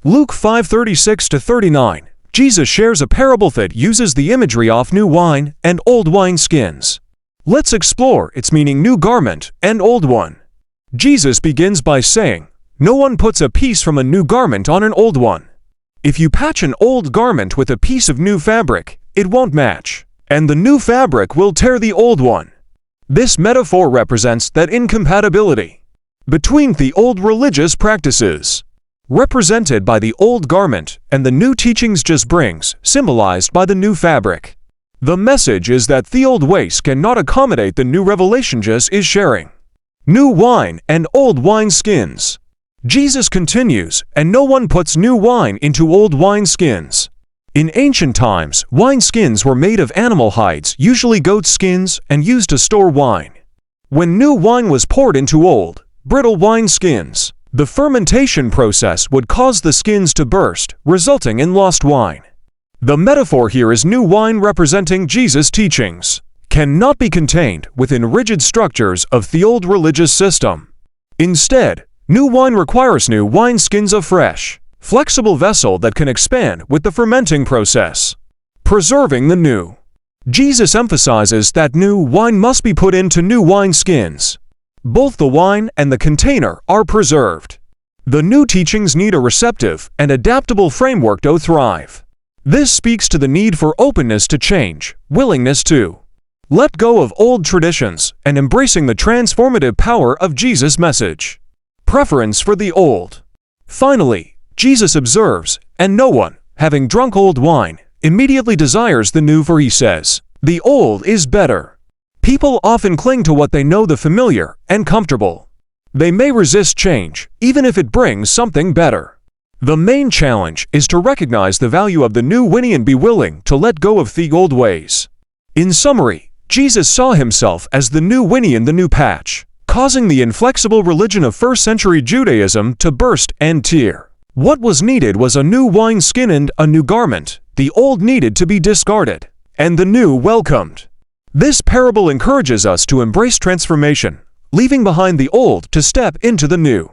Luke 5:36-39. Jesus shares a parable that uses the imagery of new wine and old wine skins. Let's explore its meaning new garment and old one. Jesus begins by saying, "No one puts a piece from a new garment on an old one. If you patch an old garment with a piece of new fabric, it won't match, and the new fabric will tear the old one." This metaphor represents that incompatibility between the old religious practices, represented by the old garment, and the new teachings Jesus brings, symbolized by the new fabric. The message is that the old ways cannot accommodate the new revelation Jesus is sharing. New wine and old wine skins. Jesus continues, "And no one puts new wine into old wine skins." In ancient times, wine skins were made of animal hides, usually goat skins, and used to store wine. When new wine was poured into old, brittle wine skins, the fermentation process would cause the skins to burst, resulting in lost wine. The metaphor here is new wine representing Jesus' teachings cannot be contained within rigid structures of the old religious system. Instead, new wine requires new wine skins of fresh, flexible vessel that can expand with the fermenting process, preserving the new. Jesus emphasizes that new wine must be put into new wine skins. Both the wine and the container are preserved. The new teachings need a receptive and adaptable framework to thrive. This speaks to the need for openness to change, willingness to let go of old traditions, and embracing the transformative power of Jesus' message. Preference for the old. Finally, Jesus observes, "And no one, having drunk old wine, immediately desires the new, for he says, 'The old is better.'" People often cling to what they know, the familiar and comfortable. They may resist change, even if it brings something better. The main challenge is to recognize the value of the new wine and be willing to let go of the old ways. In summary, Jesus saw himself as the new wine in the new patch, causing the inflexible religion of first-century Judaism to burst and tear. What was needed was a new wine skin and a new garment. The old needed to be discarded, and the new welcomed. This parable encourages us to embrace transformation, leaving behind the old to step into the new.